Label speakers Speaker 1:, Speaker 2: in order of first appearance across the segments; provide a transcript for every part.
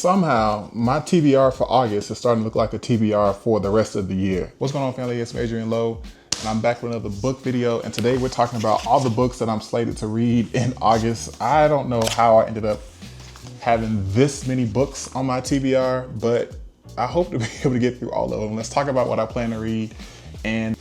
Speaker 1: Somehow, my TBR for August is starting to look like a TBR for the rest of the year. What's going on, family? It's Adrian Lowe, and I'm back with another book video. And today we're talking about all the books that I'm slated to read in August. I don't know how I ended up having this many books on my TBR, but I hope to be able to get through all of them. Let's talk about what I plan to read and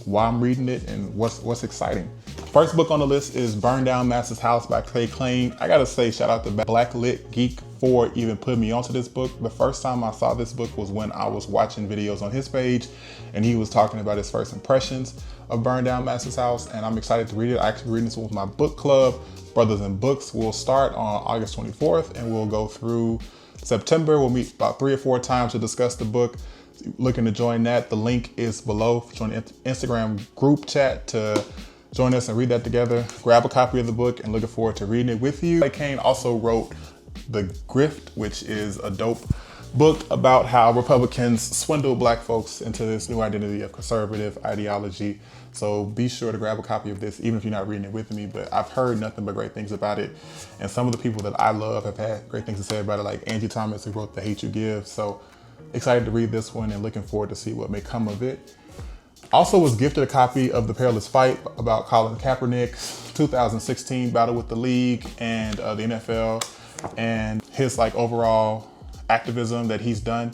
Speaker 1: why I'm reading it and what's exciting. First book on the list is Burn Down Master's House by Clay Klein. I gotta say, shout out to Black Lit Geek for even putting me onto this book. The first time I saw this book was when I was watching videos on his page and he was talking about his first impressions of Burn Down Master's House, and I'm excited to read it. I actually reading this one with my book club, Brothers in Books. We'll start on August 24th and we'll go through September. We'll meet about 3 or 4 times to discuss the book. Looking to join that, the link is below. Join the Instagram group chat to join us and read that together. Grab a copy of the book and looking forward to reading it with you. Clay Klein also wrote The Grift, which is a dope book about how Republicans swindle Black folks into this new identity of conservative ideology. So be sure to grab a copy of this, even if you're not reading it with me, but I've heard nothing but great things about it. And some of the people that I love have had great things to say about it, like Angie Thomas, who wrote The Hate U Give. So excited to read this one and looking forward to see what may come of it. Also was gifted a copy of The Perilous Fight about Colin Kaepernick's 2016 battle with the league and the NFL, and his overall activism that he's done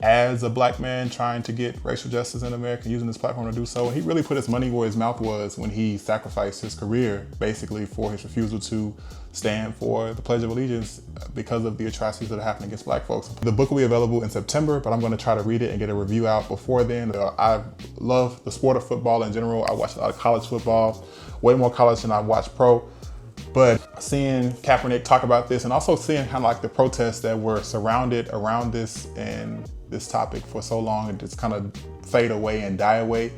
Speaker 1: as a Black man trying to get racial justice in America, using this platform to do so. And he really put his money where his mouth was when he sacrificed his career, basically, for his refusal to stand for the Pledge of Allegiance because of the atrocities that are happening against Black folks. The book will be available in September, but I'm going to try to read it and get a review out before then. I love the sport of football in general. I watch a lot of college football, way more college than I watch pro. But seeing Kaepernick talk about this and also seeing kind of like the protests that were surrounded around this and this topic for so long and just kind of fade away and die away,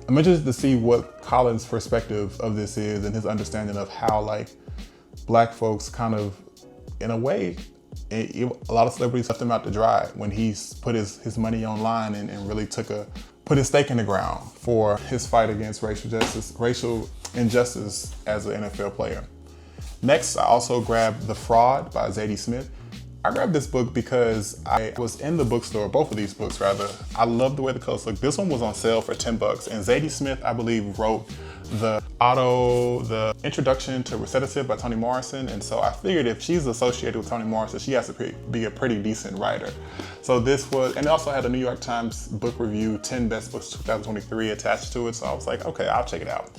Speaker 1: I'm interested to see what Colin's perspective of this is and his understanding of how Black folks kind of, in a way, a lot of celebrities left him out to dry when he's put his money online and really put his stake in the ground for his fight against racial injustice as an NFL player. Next, I also grabbed The Fraud by Zadie Smith. I grabbed this book because I was in the bookstore, both of these books rather. I love the way the colors look. This one was on sale for $10, and Zadie Smith, I believe, wrote the Introduction to Recitative by Toni Morrison, and so I figured if she's associated with Toni Morrison, she has to be a pretty decent writer. So this was, and it also had a New York Times book review, 10 Best Books 2023 attached to it, so I was like, okay, I'll check it out.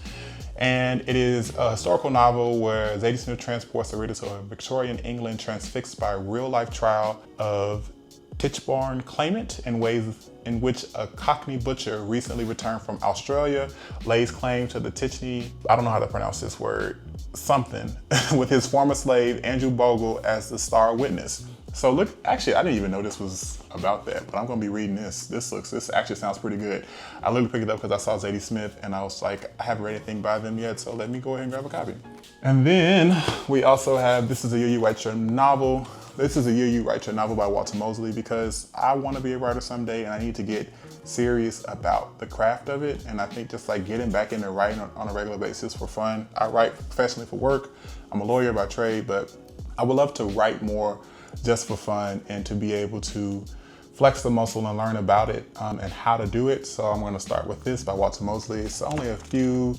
Speaker 1: And it is a historical novel where Zadie Smith transports the reader to a Victorian England transfixed by a real-life trial of Tichborne claimant in ways in which a Cockney butcher recently returned from Australia lays claim to the Tichney, I don't know how to pronounce this word, something, with his former slave Andrew Bogle as the star witness. So look, actually, I didn't even know this was about that, but I'm gonna be reading this. This actually sounds pretty good. I literally picked it up because I saw Zadie Smith and I was like, I haven't read anything by them yet, so let me go ahead and grab a copy. And then we also have This Is a Year You Write Your Novel. This is a Year You Write Your Novel by Walter Mosley, because I want to be a writer someday and I need to get serious about the craft of it. And I think just getting back into writing on a regular basis for fun. I write professionally for work. I'm a lawyer by trade, but I would love to write more just for fun and to be able to flex the muscle and learn about it and how to do it. So I'm going to start with this by Walter Mosley. It's only a few,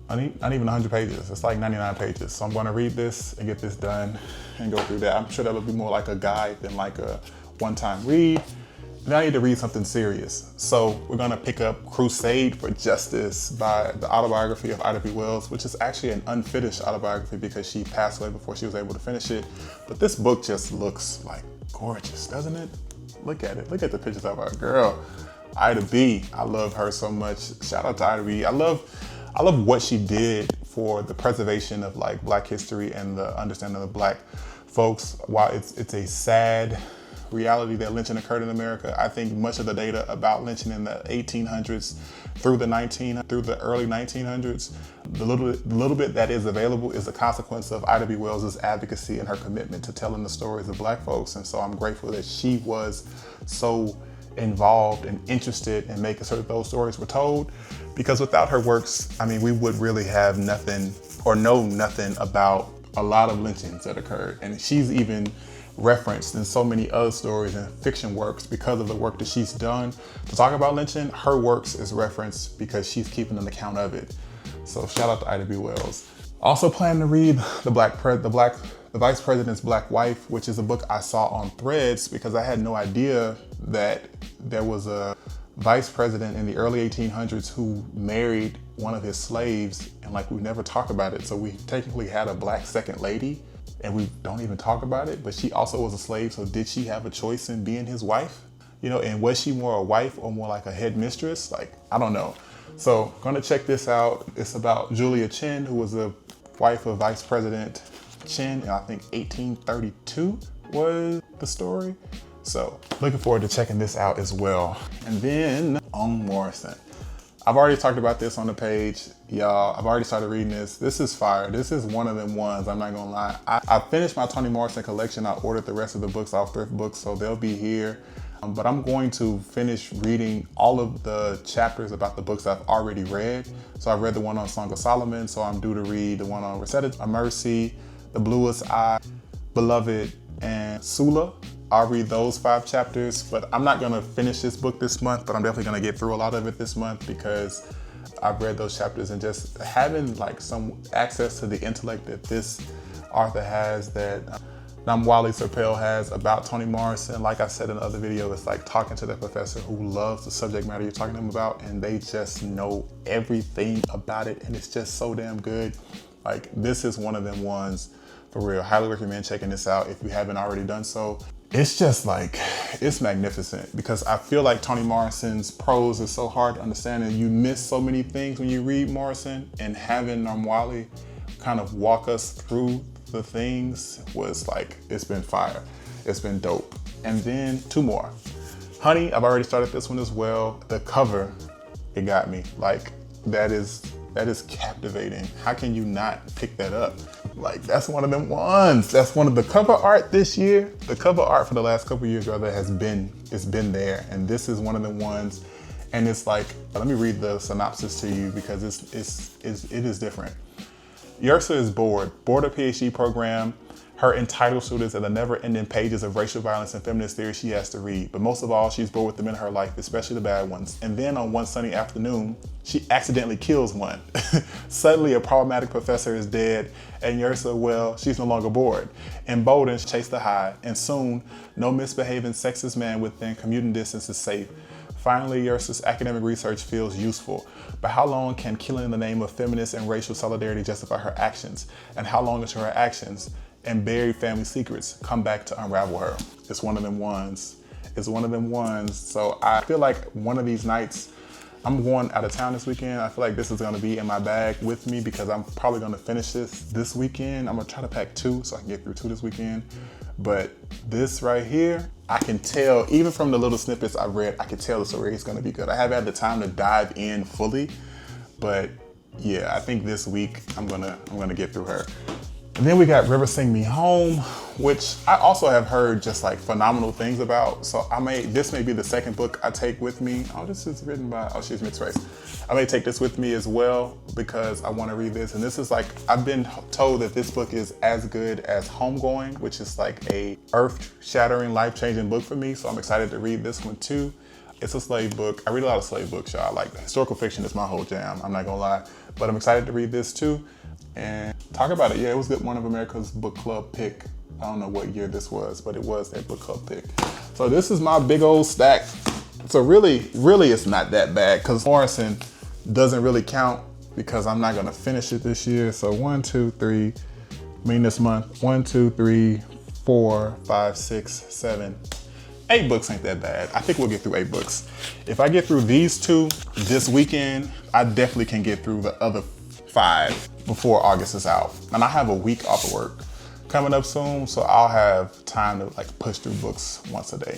Speaker 1: not even 100 pages. It's like 99 pages. So I'm going to read this and get this done and go through that. I'm sure that'll be more like a guide than like a one-time read. And I need to read something serious. So we're going to pick up Crusade for Justice by the autobiography of Ida B. Wells, which is actually an unfinished autobiography because she passed away before she was able to finish it. But this book just looks gorgeous, doesn't it? Look at it. Look at the pictures of our girl, Ida B. I love her so much. Shout out to Ida B. I love what she did for the preservation of Black history and the understanding of Black folks. While it's a sad reality that lynching occurred in America, I think much of the data about lynching in the 1800s through the early 1900s, the little bit that is available is a consequence of Ida B. Wells' advocacy and her commitment to telling the stories of Black folks. And so I'm grateful that she was so involved and interested in making sure that those stories were told, because without her works, we would really have nothing or know nothing about a lot of lynchings that occurred. And she's even referenced in so many other stories and fiction works because of the work that she's done. To talk about lynching, her works is referenced because she's keeping an account of it. So shout out to Ida B. Wells. Also plan to read The Vice President's Black Wife, which is a book I saw on Threads because I had no idea that there was a vice president in the early 1800s who married one of his slaves, and like we never talk about it. So we technically had a black second lady and we don't even talk about it, but she also was a slave. So did she have a choice in being his wife? You know, and was she more a wife or more like a headmistress? Like, I don't know. So gonna check this out. It's about Julia Chin, who was the wife of Vice President Chin, and I think 1832 was the story. So looking forward to checking this out as well. And then on Morrison. I've already talked about this on the page, y'all. I've already started reading this. This is fire. This is one of them ones, I'm not gonna lie. I finished my Toni Morrison collection. I ordered the rest of the books off Thrift Books, so they'll be here. But I'm going to finish reading all of the chapters about the books I've already read. So I've read the one on Song of Solomon, so I'm due to read the one on Rosetta Mercy, The Bluest Eye, Beloved, and Sula. I'll read those 5 chapters, but I'm not gonna finish this book this month, but I'm definitely gonna get through a lot of it this month because I've read those chapters, and just having like some access to the intellect that this author has, that Namwali Serpell has about Toni Morrison. Like I said in the other video, it's like talking to the professor who loves the subject matter you're talking to them about, and they just know everything about it, and it's just so damn good. Like, this is one of them ones for real. Highly recommend checking this out if you haven't already done so. It's just like, it's magnificent because I feel like Toni Morrison's prose is so hard to understand, and you miss so many things when you read Morrison, and having Namwali kind of walk us through the things was like, it's been fire. It's been dope. And then 2 more. Honey, I've already started this one as well. The cover, it got me. Like, that is captivating. How can you not pick that up? Like, that's one of them ones. That's one of the cover art this year. The cover art for the last couple of years rather it's been there. And this is one of them ones. And it's like, let me read the synopsis to you because it is different. Yersa is bored her PhD program. Her entitled students are the never-ending pages of racial violence and feminist theory she has to read. But most of all, she's bored with the men in her life, especially the bad ones. And then on one sunny afternoon, she accidentally kills one. Suddenly, a problematic professor is dead, and Yersa, well, she's no longer bored. Emboldened, she chased the high, and soon, no misbehaving sexist man within commuting distance is safe. Finally, Yersa's academic research feels useful. But how long can killing in the name of feminist and racial solidarity justify her actions? And how long until her actions and buried family secrets come back to unravel her? It's one of them ones. It's one of them ones. So I feel like one of these nights, I'm going out of town this weekend. I feel like this is gonna be in my bag with me because I'm probably gonna finish this weekend. I'm gonna try to pack 2 so I can get through 2 this weekend. But this right here, I can tell, even from the little snippets I've read, I can tell the story is gonna be good. I haven't had the time to dive in fully, but yeah, I think this week I'm gonna get through her. And then we got River Sing Me Home, which I also have heard just like phenomenal things about. So this may be the second book I take with me. Oh, this is written by, oh, she's mixed race. I may take this with me as well because I want to read this. And this is like, I've been told that this book is as good as Homegoing, which is like a earth-shattering, life-changing book for me. So I'm excited to read this one too. It's a slave book. I read a lot of slave books, y'all. Like, historical fiction is my whole jam. I'm not gonna lie, but I'm excited to read this too and talk about it. Yeah, it was one of America's book club pick. I don't know what year this was, but it was their book club pick. So this is my big old stack. So really it's not that bad because Morrison doesn't really count because I'm not gonna finish it this year. So 1, 2, 3, this month, 1, 2, 3, 4, 5, 6, 7, 8 books ain't that bad. I think we'll get through 8 books. If I get through these 2 this weekend, I definitely can get through the other 5 before August is out. And I have a week off of work coming up soon, so I'll have time to like push through books once a day.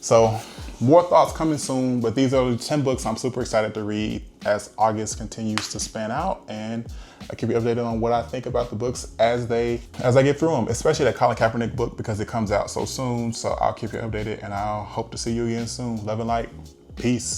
Speaker 1: So more thoughts coming soon, but these are the 10 books I'm super excited to read as August continues to span out, and I keep you updated on what I think about the books as I get through them, especially that Colin Kaepernick book because it comes out so soon. So I'll keep you updated and I'll hope to see you again soon. Love and light. Peace.